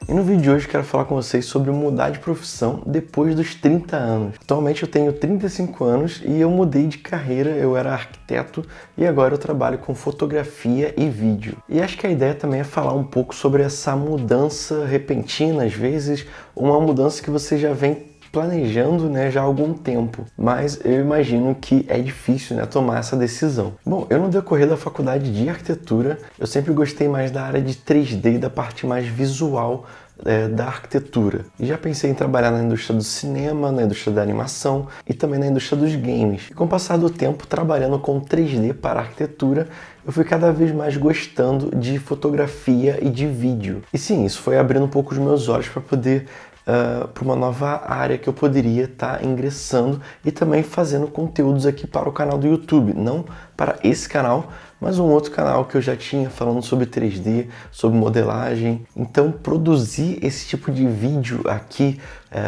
E no vídeo de hoje eu quero falar com vocês sobre mudar de profissão depois dos 30 anos. Atualmente eu tenho 35 anos e eu mudei de carreira, eu era arquiteto e agora eu trabalho com fotografia e vídeo. E acho que a ideia também é falar um pouco sobre essa mudança repentina, às vezes uma mudança que você já vem planejando, né, já há algum tempo, mas eu imagino que é difícil, né, tomar essa decisão. Bom, eu no decorrer da faculdade de arquitetura, eu sempre gostei mais da área de 3D, da parte mais visual da arquitetura. E já pensei em trabalhar na indústria do cinema, na indústria da animação e também na indústria dos games. E com o passar do tempo, trabalhando com 3D para arquitetura, eu fui cada vez mais gostando de fotografia e de vídeo. E sim, isso foi abrindo um pouco os meus olhos para poder para uma nova área que eu poderia estar ingressando e também fazendo conteúdos aqui para o canal do YouTube, não para esse canal, mas um outro canal que eu já tinha falando sobre 3D, sobre modelagem. Então produzir esse tipo de vídeo aqui,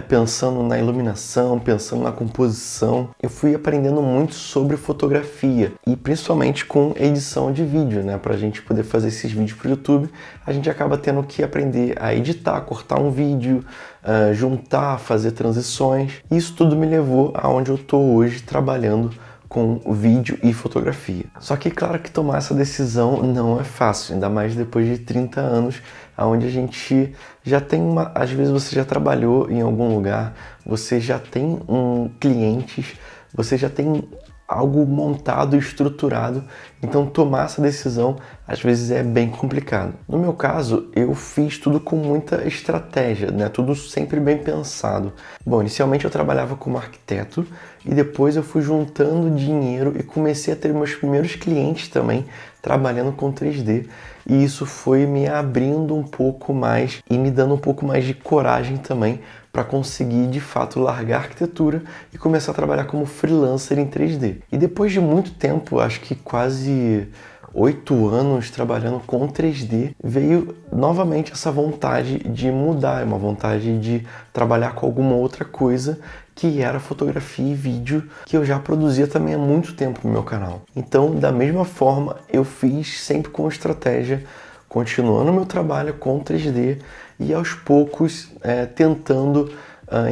pensando na iluminação, pensando na composição, eu fui aprendendo muito sobre fotografia e principalmente com edição de vídeo, né? Para a gente poder fazer esses vídeos para o YouTube, a gente acaba tendo que aprender a editar, cortar um vídeo, juntar, fazer transições. Isso tudo me levou aonde eu estou hoje trabalhando com vídeo e fotografia. Só que claro que tomar essa decisão não é fácil, ainda mais depois de 30 anos, onde a gente já tem às vezes você já trabalhou em algum lugar, você já tem clientes, você já tem algo montado e estruturado, então tomar essa decisão às vezes é bem complicado. No meu caso, eu fiz tudo com muita estratégia, né? Tudo sempre bem pensado. Bom, inicialmente eu trabalhava como arquiteto e depois eu fui juntando dinheiro e comecei a ter meus primeiros clientes também trabalhando com 3D. E isso foi me abrindo um pouco mais e me dando um pouco mais de coragem também para conseguir de fato largar a arquitetura e começar a trabalhar como freelancer em 3D. E depois de muito tempo, acho que quase 8 anos trabalhando com 3D, veio novamente essa vontade de mudar, uma vontade de trabalhar com alguma outra coisa, que era fotografia e vídeo, que eu já produzia também há muito tempo no meu canal. Então, da mesma forma, eu fiz sempre com estratégia, continuando meu trabalho com 3D e aos poucos tentando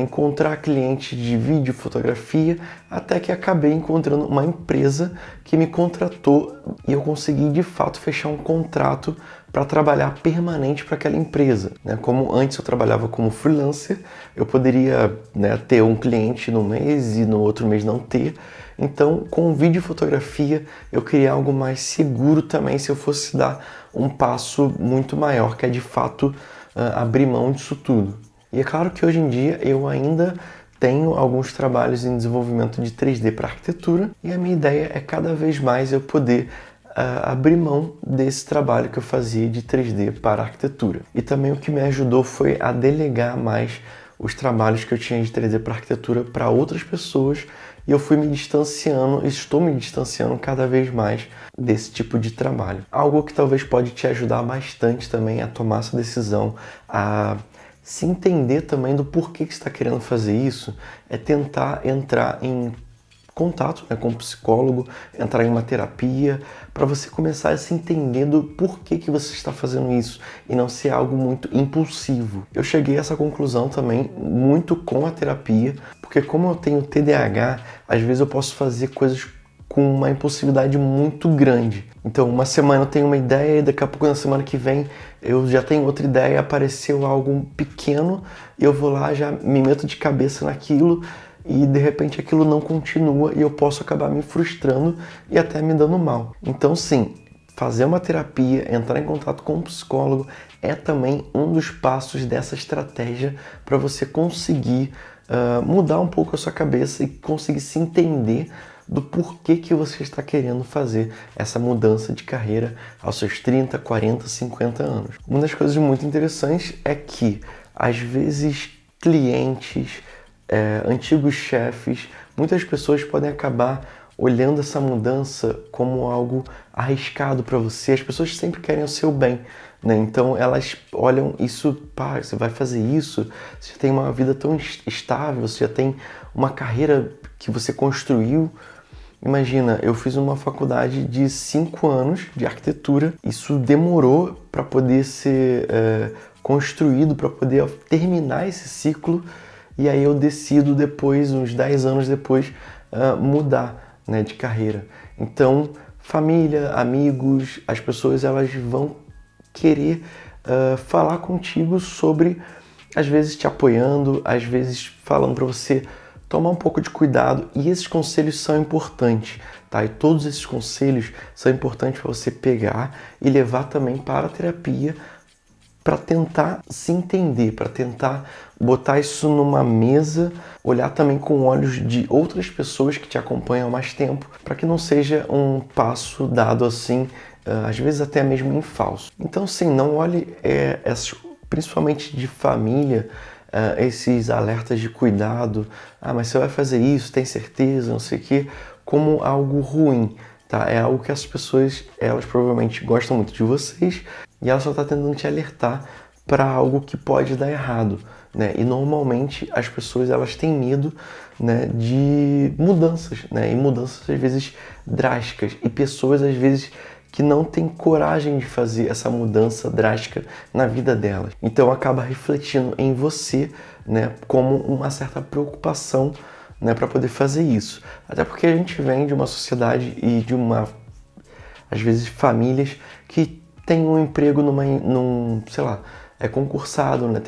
encontrar clientes de vídeo, fotografia, até que acabei encontrando uma empresa que me contratou e eu consegui de fato fechar um contrato para trabalhar permanente para aquela empresa, né? Como antes eu trabalhava como freelancer, eu poderia, né, ter um cliente no mês e no outro mês não ter. Então, com vídeo e fotografia, eu queria algo mais seguro também se eu fosse dar um passo muito maior, que é de fato abrir mão disso tudo. E é claro que hoje em dia eu ainda tenho alguns trabalhos em desenvolvimento de 3D para arquitetura e a minha ideia é cada vez mais eu poder abrir mão desse trabalho que eu fazia de 3D para arquitetura. E também o que me ajudou foi a delegar mais os trabalhos que eu tinha de 3D para arquitetura para outras pessoas e eu fui me distanciando, estou me distanciando cada vez mais desse tipo de trabalho. Algo que talvez pode te ajudar bastante também a tomar essa decisão, a se entender também do porquê que você está querendo fazer isso, é tentar entrar em contato, né, com um psicólogo, entrar em uma terapia, para você começar a se entender do porquê que você está fazendo isso e não ser algo muito impulsivo. Eu cheguei a essa conclusão também muito com a terapia, porque como eu tenho TDAH, às vezes eu posso fazer coisas com uma impulsividade muito grande. Então, uma semana eu tenho uma ideia e daqui a pouco na semana que vem eu já tenho outra ideia, apareceu algo pequeno, eu vou lá, já me meto de cabeça naquilo e de repente aquilo não continua e eu posso acabar me frustrando e até me dando mal. Então sim, fazer uma terapia, entrar em contato com um psicólogo é também um dos passos dessa estratégia para você conseguir mudar um pouco a sua cabeça e conseguir se entender do porquê que você está querendo fazer essa mudança de carreira aos seus 30, 40, 50 anos. Uma das coisas muito interessantes é que, às vezes, clientes, antigos chefes, muitas pessoas podem acabar olhando essa mudança como algo arriscado para você. As pessoas sempre querem o seu bem, né? Então elas olham isso, pá, você vai fazer isso, você já tem uma vida tão estável, você já tem uma carreira que você construiu. Imagina, eu fiz uma faculdade de 5 anos de arquitetura, isso demorou para poder ser construído para poder terminar esse ciclo, e aí eu decido depois, uns 10 anos depois, mudar, né, de carreira. Então, família, amigos, as pessoas elas vão querer falar contigo sobre, às vezes te apoiando, às vezes falando para você tomar um pouco de cuidado, e esses conselhos são importantes, tá? E todos esses conselhos são importantes para você pegar e levar também para a terapia, para tentar se entender, para tentar botar isso numa mesa, olhar também com olhos de outras pessoas que te acompanham há mais tempo, para que não seja um passo dado assim, às vezes até mesmo em falso. Então sim, não olhe principalmente de família, esses alertas de cuidado, mas você vai fazer isso, tem certeza, não sei o quê, como algo ruim, tá? É algo que as pessoas, elas provavelmente gostam muito de vocês, e ela só está tentando te alertar para algo que pode dar errado, né? E normalmente as pessoas elas têm medo, né, de mudanças, né? E mudanças às vezes drásticas, e pessoas às vezes que não têm coragem de fazer essa mudança drástica na vida delas. Então acaba refletindo em você, né, como uma certa preocupação, né, para poder fazer isso. Até porque a gente vem de uma sociedade e de às vezes famílias que têm um emprego sei lá, é concursado, né,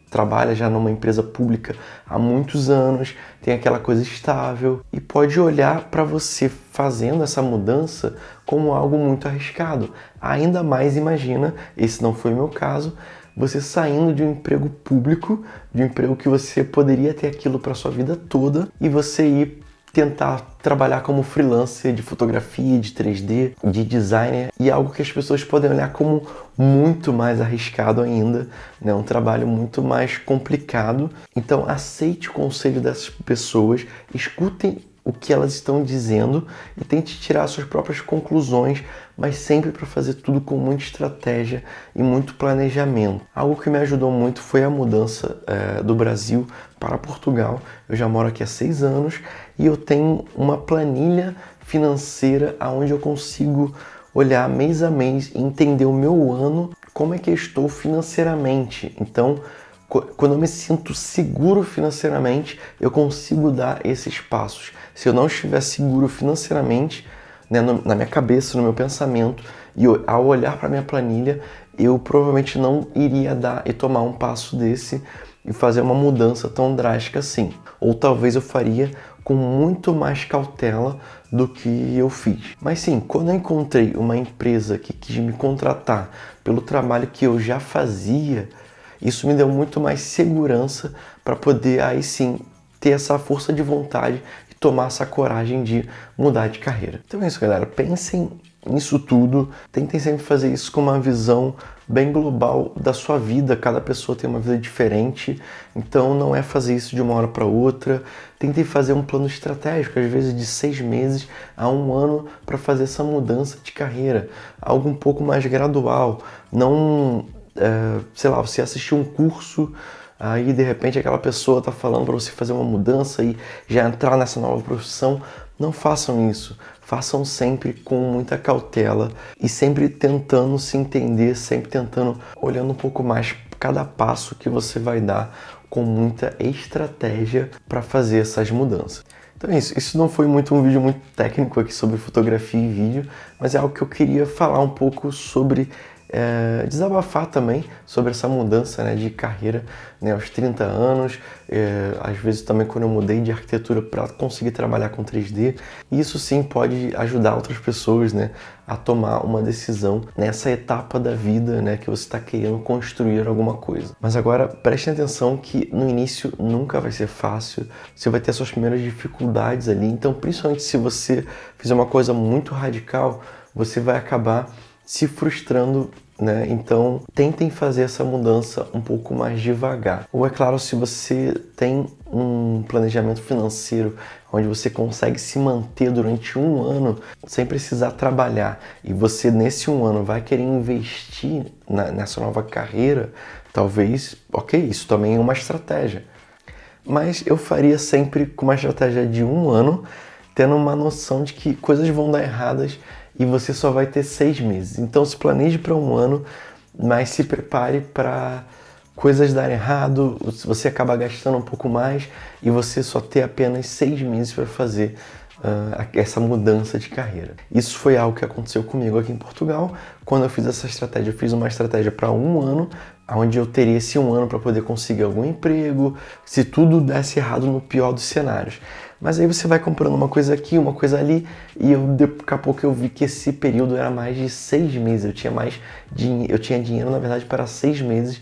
trabalha já numa empresa pública há muitos anos, tem aquela coisa estável e pode olhar para você fazendo essa mudança como algo muito arriscado. Ainda mais imagina, esse não foi o meu caso, você saindo de um emprego público, de um emprego que você poderia ter aquilo para sua vida toda, e você ir tentar trabalhar como freelancer de fotografia, de 3D, de designer, e algo que as pessoas podem olhar como muito mais arriscado ainda, né? Um trabalho muito mais complicado. Então aceite o conselho dessas pessoas, escutem o que elas estão dizendo e tente tirar suas próprias conclusões, mas sempre para fazer tudo com muita estratégia e muito planejamento. Algo que me ajudou muito foi a mudança do Brasil para Portugal. Eu já moro aqui há 6 anos e eu tenho uma planilha financeira onde eu consigo olhar mês a mês e entender o meu ano, como é que eu estou financeiramente. Então, quando eu me sinto seguro financeiramente, eu consigo dar esses passos. Se eu não estiver seguro financeiramente, né, na minha cabeça, no meu pensamento, e ao olhar para minha planilha, eu provavelmente não iria dar e tomar um passo desse e fazer uma mudança tão drástica assim. Ou talvez eu faria com muito mais cautela do que eu fiz. Mas sim, quando eu encontrei uma empresa que quis me contratar pelo trabalho que eu já fazia, isso me deu muito mais segurança para poder aí sim ter essa força de vontade e tomar essa coragem de mudar de carreira. Então é isso, galera. Pensem nisso tudo, tentem sempre fazer isso com uma visão bem global da sua vida. Cada pessoa tem uma vida diferente, então não é fazer isso de uma hora para outra. Tentem fazer um plano estratégico, às vezes de 6 meses a 1 ano, para fazer essa mudança de carreira, algo um pouco mais gradual. Não, sei lá, você assistiu um curso, aí de repente aquela pessoa está falando para você fazer uma mudança e já entrar nessa nova profissão. Não façam isso, façam sempre com muita cautela e sempre tentando se entender, sempre tentando, olhando um pouco mais cada passo que você vai dar com muita estratégia para fazer essas mudanças. Então é isso, isso não foi um vídeo muito técnico aqui sobre fotografia e vídeo, mas é algo que eu queria falar um pouco sobre, desabafar também sobre essa mudança, né, de carreira, né, aos 30 anos, às vezes também quando eu mudei de arquitetura para conseguir trabalhar com 3D, e isso sim pode ajudar outras pessoas, né, a tomar uma decisão nessa etapa da vida, né, que você está querendo construir alguma coisa. Mas agora prestem atenção que no início nunca vai ser fácil, você vai ter suas primeiras dificuldades ali, então principalmente se você fizer uma coisa muito radical, você vai acabar se frustrando, né? Então tentem fazer essa mudança um pouco mais devagar. Ou é claro, se você tem um planejamento financeiro onde você consegue se manter durante 1 ano sem precisar trabalhar, e você nesse 1 ano vai querer investir nessa nova carreira, talvez, ok, isso também é uma estratégia. Mas eu faria sempre com uma estratégia de 1 ano, tendo uma noção de que coisas vão dar erradas e você só vai ter 6 meses. Então se planeje para 1 ano, mas se prepare para coisas darem errado, você acaba gastando um pouco mais e você só ter apenas 6 meses para fazer essa mudança de carreira. Isso foi algo que aconteceu comigo aqui em Portugal. Quando eu fiz essa estratégia, eu fiz uma estratégia para 1 ano, onde eu teria esse 1 ano para poder conseguir algum emprego, se tudo desse errado no pior dos cenários. Mas aí você vai comprando uma coisa aqui, uma coisa ali, e daqui a pouco eu vi que esse período era mais de 6 meses. Eu tinha dinheiro, na verdade, para 6 meses,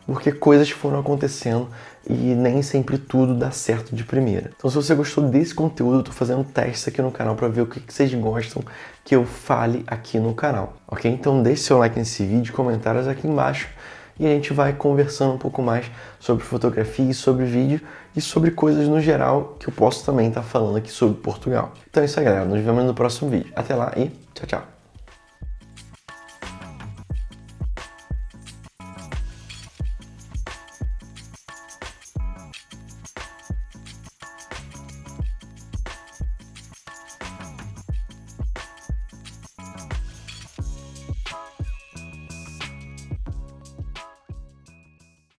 porque coisas foram acontecendo e nem sempre tudo dá certo de primeira. Então, se você gostou desse conteúdo, eu tô fazendo testes aqui no canal para ver o que vocês gostam que eu fale aqui no canal, ok? Então deixe seu like nesse vídeo, comentários aqui embaixo, e a gente vai conversando um pouco mais sobre fotografia e sobre vídeo e sobre coisas no geral que eu posso também estar falando aqui sobre Portugal. Então é isso aí, galera. Nos vemos no próximo vídeo. Até lá e tchau, tchau!